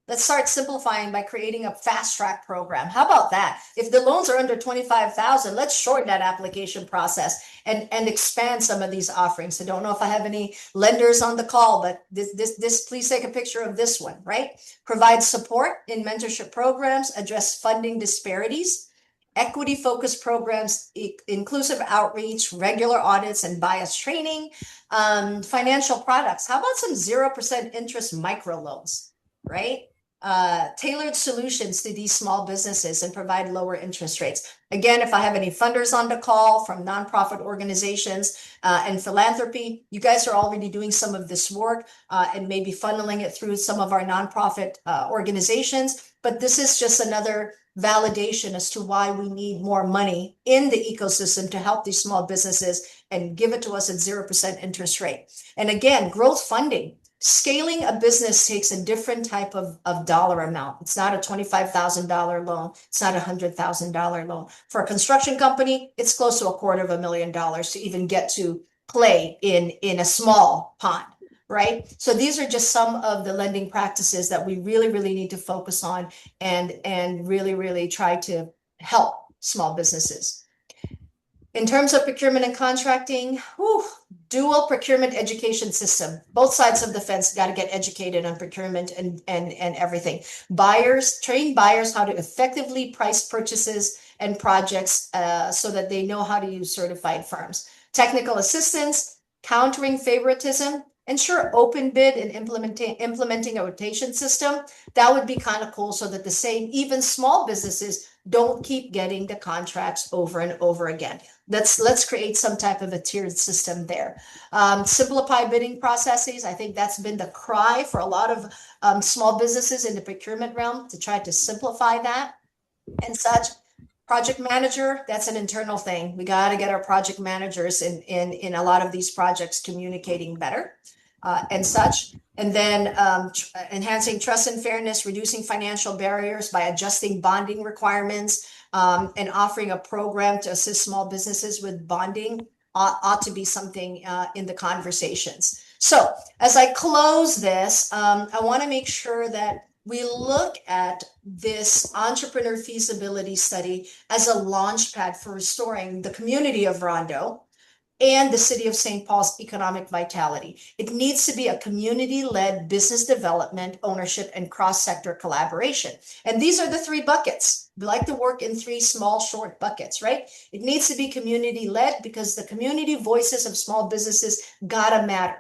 Speaker 2: Let's start simplifying by creating a fast track program. How about that? If the loans are under 25,000, let's shorten that application process and expand some of these offerings. I don't know if I have any lenders on the call, but this please take a picture of this one, right? Provide support in mentorship programs, address funding disparities, equity focused programs, inclusive outreach, regular audits and bias training, financial products. How about some 0% interest microloans, right? Tailored solutions to these small businesses and provide lower interest rates. Again, if I have any funders on the call from nonprofit organizations and philanthropy, you guys are already doing some of this work and maybe funneling it through some of our nonprofit organizations. But this is just another validation as to why we need more money in the ecosystem to help these small businesses and give it to us at 0% interest rate. And again, growth funding. Scaling a business takes a different type of dollar amount. It's not a $25,000 loan. It's not a $100,000 loan. For a construction company, it's close to $250,000 to even get to play in a small pond, right? So these are just some of the lending practices that we really, really need to focus on and really, really try to help small businesses. In terms of procurement and contracting, dual procurement education system. Both sides of the fence got to get educated on procurement and everything. Buyers, train buyers how to effectively price purchases and projects so that they know how to use certified firms. Technical assistance, countering favoritism, ensure open bid and implementing a rotation system. That would be kind of cool so that the same, even small businesses don't keep getting the contracts over and over again. Let's create some type of a tiered system there. Simplify bidding processes. I think that's been the cry for a lot of small businesses in the procurement realm to try to simplify that and such. Project manager, that's an internal thing. We got to get our project managers in a lot of these projects communicating better and such. And then enhancing trust and fairness, reducing financial barriers by adjusting bonding requirements and offering a program to assist small businesses with bonding ought to be something in the conversations. So as I close this, I want to make sure that we look at this entrepreneur feasibility study as a launch pad for restoring the community of Rondo and the city of Saint Paul's economic vitality. It needs to be a community-led business development, ownership, and cross-sector collaboration. And these are the three buckets. We like to work in three small, short buckets, right? It needs to be community-led because the community voices of small businesses gotta matter.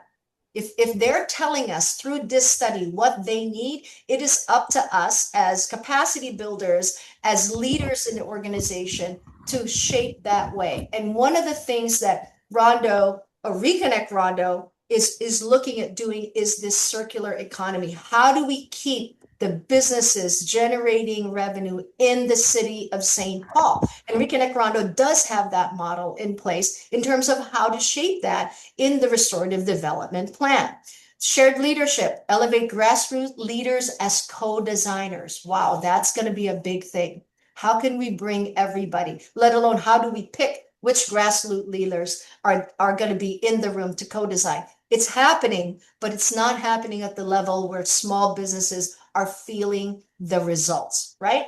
Speaker 2: If they're telling us through this study what they need, it is up to us as capacity builders, as leaders in the organization to shape that way. And one of the things that Rondo, or ReConnect Rondo, is looking at doing is this circular economy. How do we keep the businesses generating revenue in the city of Saint Paul? And ReConnect Rondo does have that model in place in terms of how to shape that in the restorative development plan. Shared leadership, elevate grassroots leaders as co-designers. Wow, that's going to be a big thing. How can we bring everybody, let alone how do we pick which grassroots leaders are going to be in the room to co-design? It's happening, but it's not happening at the level where small businesses are feeling the results, right?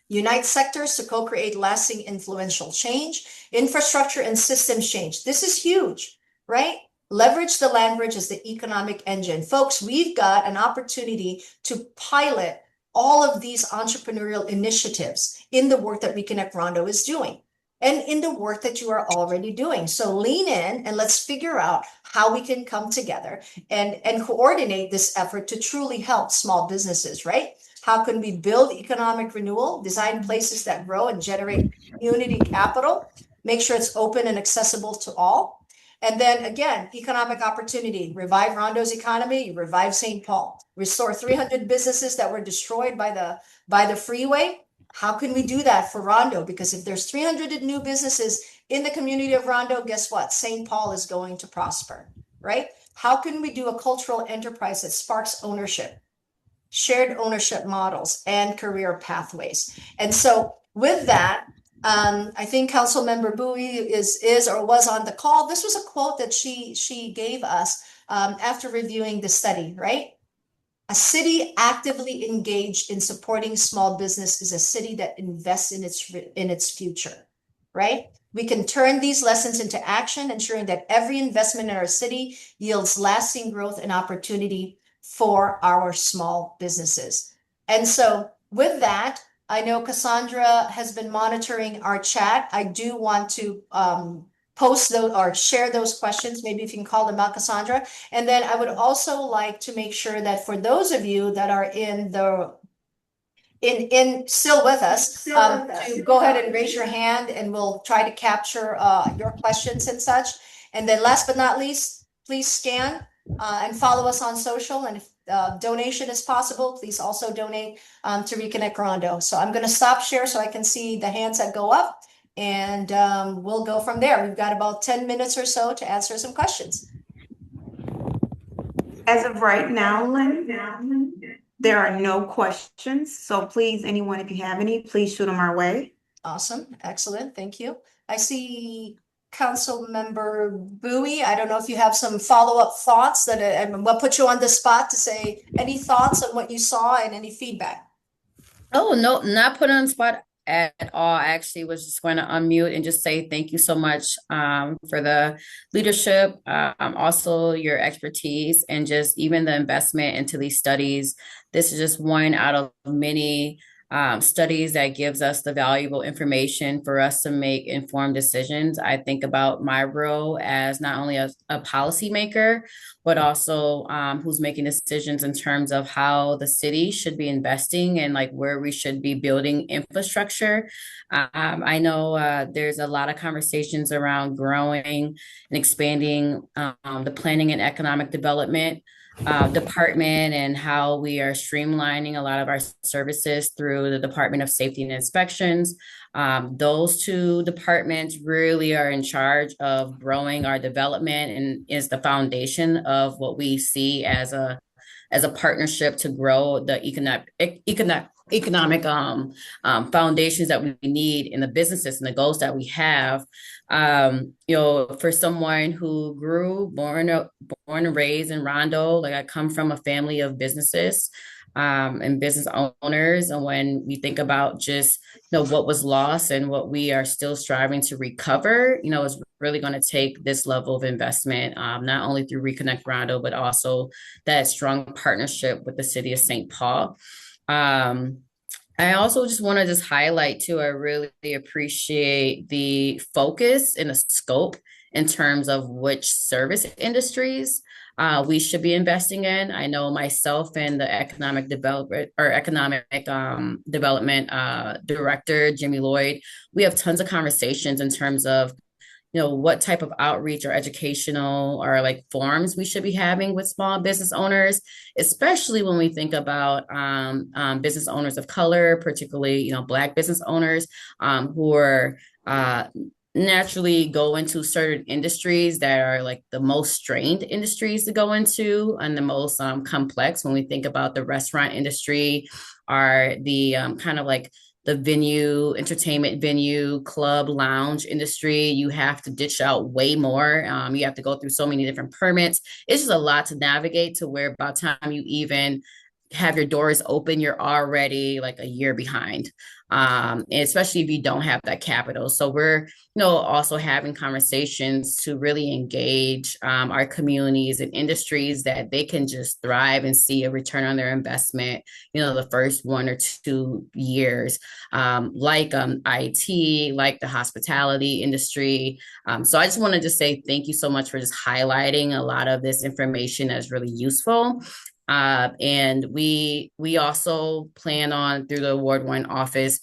Speaker 2: Unite sectors to co-create lasting influential change, infrastructure and systems change. This is huge, right? Leverage the land bridge as the economic engine. Folks, we've got an opportunity to pilot all of these entrepreneurial initiatives in the work that ReConnect Rondo is doing and in the work that you are already doing. So lean in and let's figure out how we can come together and coordinate this effort to truly help small businesses, right? How can we build economic renewal, design places that grow and generate community capital, make sure it's open and accessible to all? And then again, economic opportunity, revive Rondo's economy, revive St. Paul, restore 300 businesses that were destroyed by the freeway. How can we do that for Rondo? Because if there's 300 new businesses in the community of Rondo, guess what? St. Paul is going to prosper, right? How can we do a cultural enterprise that sparks ownership, shared ownership models, and career pathways? And so with that, I think Council Member Bowie is or was on the call. This was a quote that she gave us after reviewing the study, right? A city actively engaged in supporting small business is a city that invests in its future, right? We can turn these lessons into action, ensuring that every investment in our city yields lasting growth and opportunity for our small businesses. And so with that, I know Cassandra has been monitoring our chat. I do want to post those or share those questions. Maybe if you can call them out, Cassandra. And then I would also like to make sure that for those of you that are in still with us, to go ahead and raise your hand and we'll try to capture your questions and such. And then last but not least, please scan and follow us on social. And if donation is possible, please also donate to ReConnect Rondo. So I'm going to stop share so I can see the hands that go up, and we'll go from there. We've got about 10 minutes or so to answer some questions.
Speaker 3: As of right now, Lynn, there are no questions. So please, anyone, if you have any, please shoot them our way.
Speaker 2: Awesome. Excellent. Thank you. I see Council Member Bowie. I don't know if you have some follow-up thoughts that and we'll put you on the spot to say any thoughts on what you saw and any feedback.
Speaker 4: Oh, no, not put on the spot at all. I actually was just going to unmute and just say thank you so much for the leadership, also your expertise, and just even the investment into these studies. This is just one out of many studies that gives us the valuable information for us to make informed decisions. I think about my role as not only a policymaker, but also who's making decisions in terms of how the city should be investing and like where we should be building infrastructure. I know there's a lot of conversations around growing and expanding the planning and economic development department and how we are streamlining a lot of our services through the Department of Safety and Inspections. Those two departments really are in charge of growing our development and is the foundation of what we see as a partnership to grow the economic foundations that we need in the businesses and the goals that we have. For someone who born and raised in Rondo, like I come from a family of businesses and business owners. And when we think about just, what was lost and what we are still striving to recover, is really going to take this level of investment, not only through ReConnect Rondo, but also that strong partnership with the city of Saint Paul. I also just want to just highlight too, I really appreciate the focus and the scope in terms of which service industries we should be investing in. I know myself and the economic development director, Jimmy Lloyd, we have tons of conversations in terms of what type of outreach or educational or like forums we should be having with small business owners, especially when we think about business owners of color, particularly, Black business owners who are naturally go into certain industries that are like the most strained industries to go into and the most complex. When we think about the restaurant industry, are the kind of like the entertainment venue, club, lounge industry, you have to dish out way more. You have to go through so many different permits. It's just a lot to navigate to where by the time you even have your doors open, you're already like a year behind. And especially if you don't have that capital. So we're, also having conversations to really engage our communities and industries that they can just thrive and see a return on their investment, the first 1 or 2 years, like IT, like the hospitality industry. So I just wanted to say thank you so much for just highlighting a lot of this information that's really useful. And we also plan on, through the Award One office,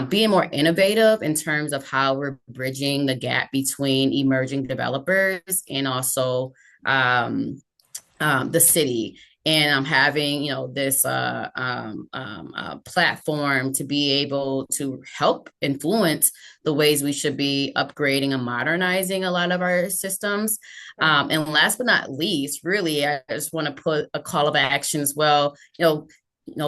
Speaker 4: being more innovative in terms of how we're bridging the gap between emerging developers and also the city. And I'm having, this platform to be able to help influence the ways we should be upgrading and modernizing a lot of our systems. And last but not least, really, I just want to put a call of action as well.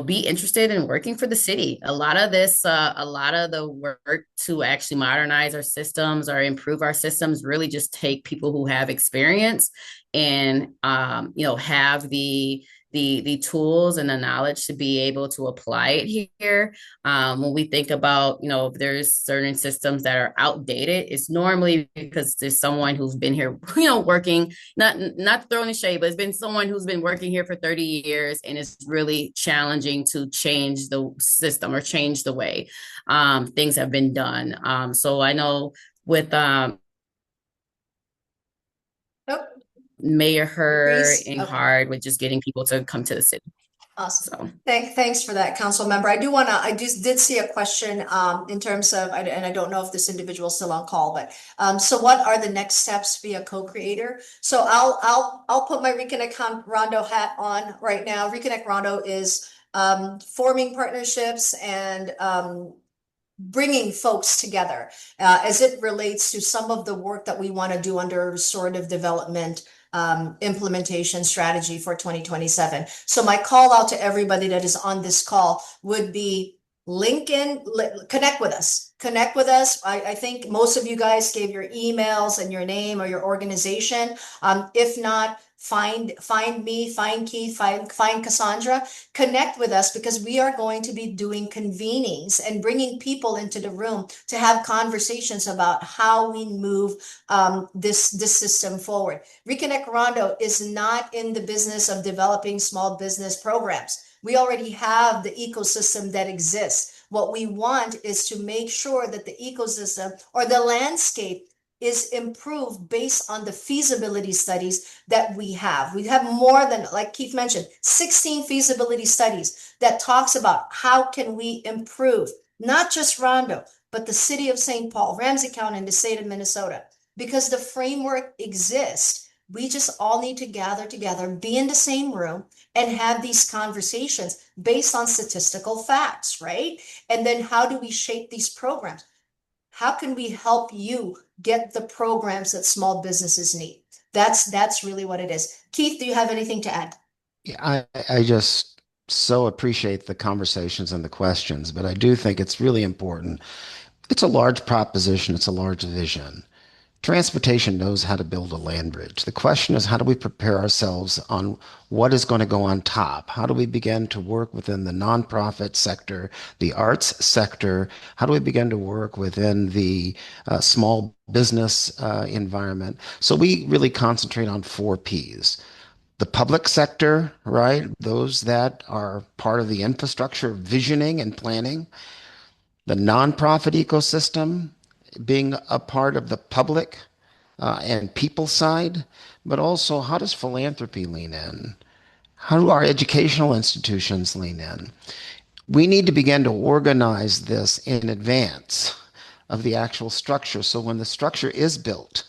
Speaker 4: Be interested in working for the city. A lot of the work to actually modernize our systems or improve our systems really just take people who have experience and, have the tools and the knowledge to be able to apply it here. When we think about, if there's certain systems that are outdated, it's normally because there's someone who's been here, working, not throwing shade, but it's been someone who's been working here for 30 years, and it's really challenging to change the system or change the way things have been done. So I know with Mayor Hurd and hard with just getting people to come to the city.
Speaker 2: Awesome. Thanks for that, council member. I just did see a question in terms of, and I don't know if this individual is still on call, but so what are the next steps via co-creator? So I'll put my ReConnect Rondo hat on right now. ReConnect Rondo is forming partnerships and bringing folks together as it relates to some of the work that we want to do under restorative development implementation strategy for 2027. So my call out to everybody that is on this call would be connect with us. Connect with us. I think most of you guys gave your emails and your name or your organization. If not, find me, find Keith, find Cassandra, connect with us, because we are going to be doing convenings and bringing people into the room to have conversations about how we move this system forward. ReConnect Rondo is not in the business of developing small business programs. We already have the ecosystem that exists. What we want is to make sure that the ecosystem or the landscape is improved based on the feasibility studies that we have. We have more than, like Keith mentioned, 16 feasibility studies that talks about how can we improve, not just Rondo, but the city of Saint Paul, Ramsey County, and the state of Minnesota, because the framework exists. We just all need to gather together, be in the same room, and have these conversations based on statistical facts, right? And then how do we shape these programs? How can we help you get the programs that small businesses need? That's really what it is. Keith, do you have anything to add?
Speaker 1: Yeah, I just so appreciate the conversations and the questions, but I do think it's really important. It's a large proposition, it's a large vision. Transportation knows how to build a land bridge. The question is, how do we prepare ourselves on what is going to go on top? How do we begin to work within the nonprofit sector, the arts sector? How do we begin to work within the small business environment? So we really concentrate on 4 Ps. The public sector, right? Those that are part of the infrastructure visioning and planning. The nonprofit ecosystem, being a part of the public and people side, but also how does philanthropy lean in? How do our educational institutions lean in? We need to begin to organize this in advance of the actual structure. So when the structure is built,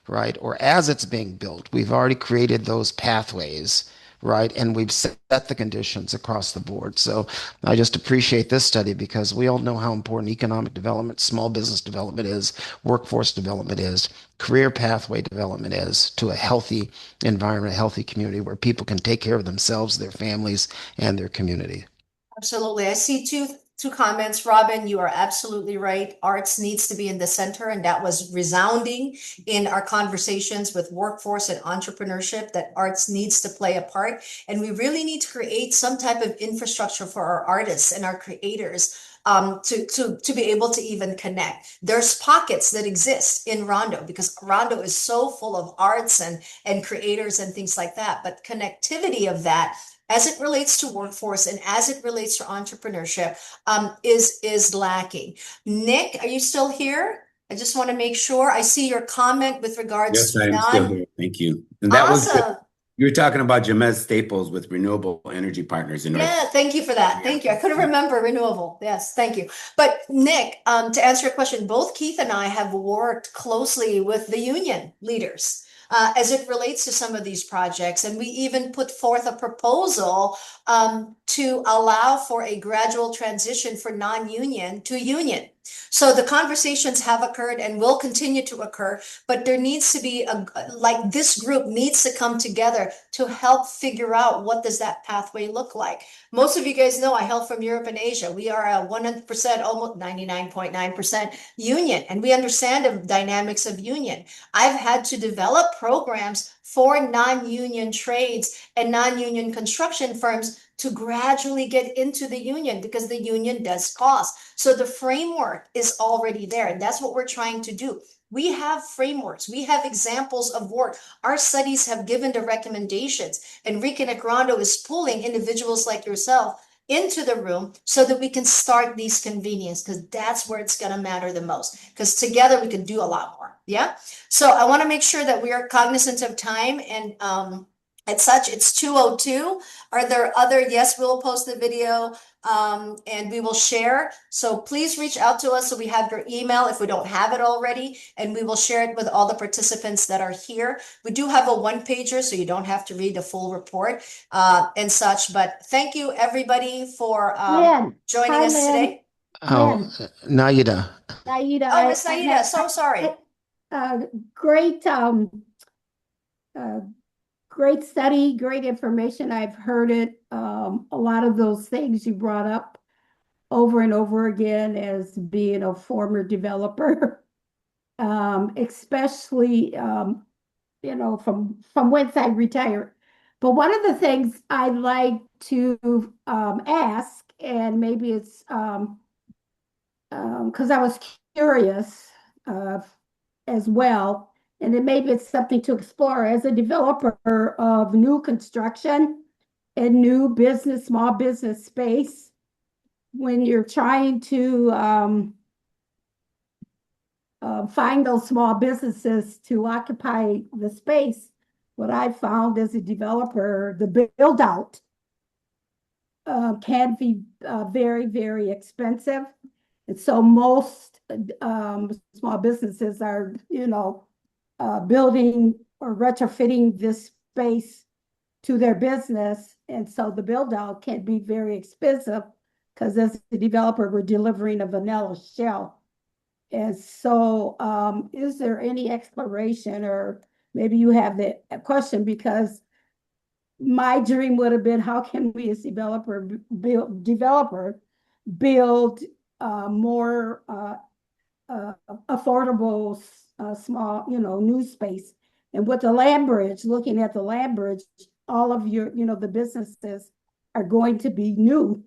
Speaker 1: right, or as it's being built, we've already created those pathways, right, and we've set the conditions across the board. So I just appreciate this study because we all know how important economic development, small business development is, workforce development is, career pathway development is to a healthy environment, a healthy community where people can take care of themselves, their families, and their community.
Speaker 2: Absolutely. I see two comments. Robin, you are absolutely right. Arts needs to be in the center, and that was resounding in our conversations with workforce and entrepreneurship, that arts needs to play a part. And we really need to create some type of infrastructure for our artists and our creators to be able to even connect. There's pockets that exist in Rondo because Rondo is so full of arts and creators and things like that. But connectivity of that as it relates to workforce and as it relates to entrepreneurship is lacking. Nick, are you still here? I just want to make sure. I see your comment with regards
Speaker 5: Yes,
Speaker 2: to
Speaker 5: I am still here. Thank you. And that was
Speaker 2: awesome.
Speaker 5: you were talking about Jamez Staples with Renewable Energy Partners in North.
Speaker 2: Yeah, thank you for that. Thank you. I couldn't remember renewable. Yes, thank you. But Nick, to answer your question, both Keith and I have worked closely with the union leaders as it relates to some of these projects. And we even put forth a proposal to allow for a gradual transition for non-union to union. So the conversations have occurred and will continue to occur, but there needs to be like this group needs to come together to help figure out what does that pathway look like. Most of you guys know I hail from Europe and Asia. We are a 100%, almost 99.9% union, and we understand the dynamics of union. I've had to develop programs for non-union trades and non-union construction firms to gradually get into the union because the union does cost. So the framework is already there, and that's what we're trying to do. We have frameworks, we have examples of work. Our studies have given the recommendations, and ReConnect Rondo is pulling individuals like yourself into the room so that we can start these convenience, because that's where it's going to matter the most, because together we can do a lot more. Yeah. So I want to make sure that we are cognizant of time, and as such, it's 2:02. Are there other? Yes, we'll post the video and we will share. So please reach out to us so we have your email if we don't have it already, and we will share it with all the participants that are here. We do have a one-pager, so you don't have to read the full report and such. But thank you, everybody, for joining
Speaker 6: Hi,
Speaker 2: us
Speaker 6: Lynn.
Speaker 2: today.
Speaker 1: Oh, Naida.
Speaker 6: Naida,
Speaker 2: Oh, Miss Naida, so sorry.
Speaker 6: Great, great study, great information. I've heard it. A lot of those things you brought up over and over again as being a former developer, especially from whence I retired. But one of the things I'd like to ask, and maybe it's because I was curious as well, and then maybe it's something to explore as a developer of new construction and new business, small business space. When you're trying to find those small businesses to occupy the space, what I found as a developer, the build out can be very, very expensive. And so most small businesses are, building or retrofitting this space to their business. And so the build out can be very expensive because as a developer, we're delivering a vanilla shell. And so is there any exploration, or maybe you have the question, because my dream would have been, how can we as build more affordable small, new space. And with the land bridge, looking at the land bridge, all of your, the businesses are going to be new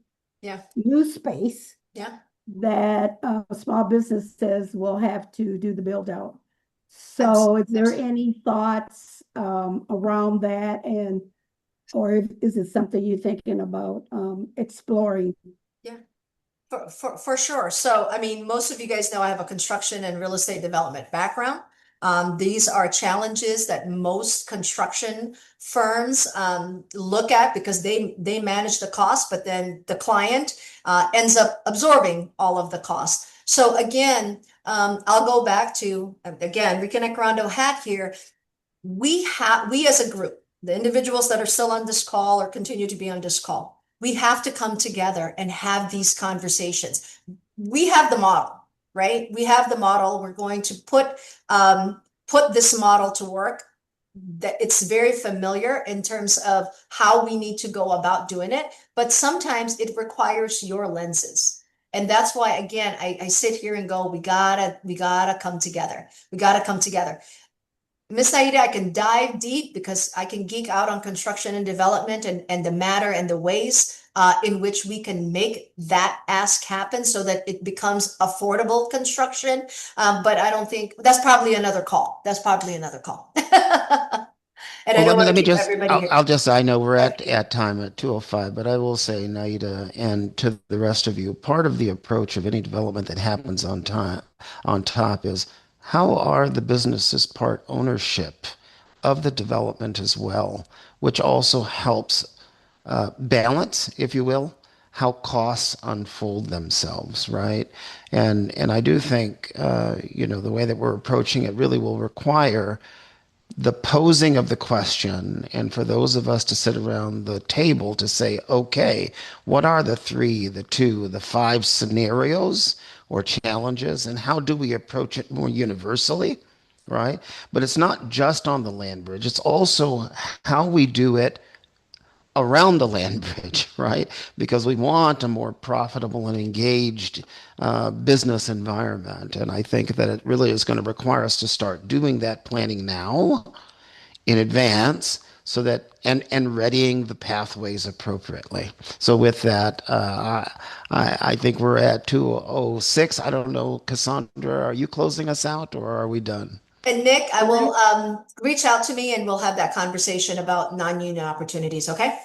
Speaker 6: space
Speaker 2: Yeah.
Speaker 6: that small businesses will have to do the build out. So is there any thoughts around that, and or is it something you're thinking about exploring?
Speaker 2: Yeah. For sure. So, I mean, most of you guys know I have a construction and real estate development background. These are challenges that most construction firms look at because they manage the cost, but then the client ends up absorbing all of the cost. So again, I'll go back to, again, ReConnect Rondo hat here. We as a group, the individuals that are still on this call or continue to be on this call, we have to come together and have these conversations. We have the model, right? We have the model. We're going to put this model to work. That it's very familiar in terms of how we need to go about doing it, but sometimes it requires your lenses. And that's why, again, I sit here and go, we gotta come together. We gotta come together. Miss Naida, I can dive deep because I can geek out on construction and development and the matter and the ways in which we can make that ask happen so that it becomes affordable construction. But I don't think that's probably another call. That's probably another call. And I
Speaker 1: Well,
Speaker 2: don't want
Speaker 1: let
Speaker 2: to
Speaker 1: me
Speaker 2: keep
Speaker 1: just,
Speaker 2: everybody here.
Speaker 1: I'll just, I know we're at time at 2:05, but I will say, Naida, and to the rest of you, part of the approach of any development that happens on top is how are the businesses part ownership of the development as well, which also helps balance, if you will, how costs unfold themselves, right? And I do think, the way that we're approaching it really will require the posing of the question, and for those of us to sit around the table to say, okay, what are the 3, the 2, the 5 scenarios or challenges, and how do we approach it more universally, right? But it's not just on the land bridge, it's also how we do it around the land bridge, right? Because we want a more profitable and engaged business environment. And I think that it really is going to require us to start doing that planning now in advance so that and readying the pathways appropriately. So with that, I think we're at 2:06. I don't know, Cassandra, are you closing us out or are we done?
Speaker 2: And Nick, I will reach out to me and we'll have that conversation about non-union opportunities, okay?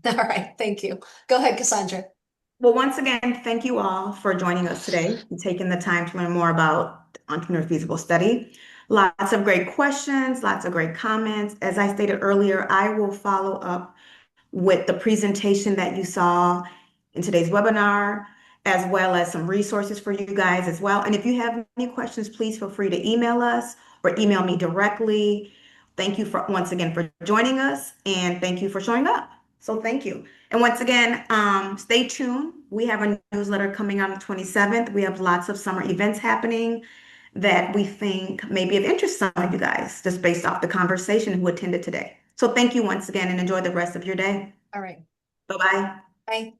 Speaker 2: All right, thank you. Go ahead, Cassandra.
Speaker 3: Well, once again, thank you all for joining us today and taking the time to learn more about the Entrepreneur Feasible Study. Lots of great questions, lots of great comments. As I stated earlier, I will follow up with the presentation that you saw in today's webinar, as well as some resources for you guys as well. And if you have any questions, please feel free to email us or email me directly. Thank you once again for joining us, and thank you for showing up. So thank you. And once again, stay tuned. We have a newsletter coming out on the 27th. We have lots of summer events happening that we think may be of interest to some of you guys, just based off the conversation who attended today. So thank you once again and enjoy the rest of your day.
Speaker 2: All right.
Speaker 3: Bye-bye.
Speaker 2: Bye.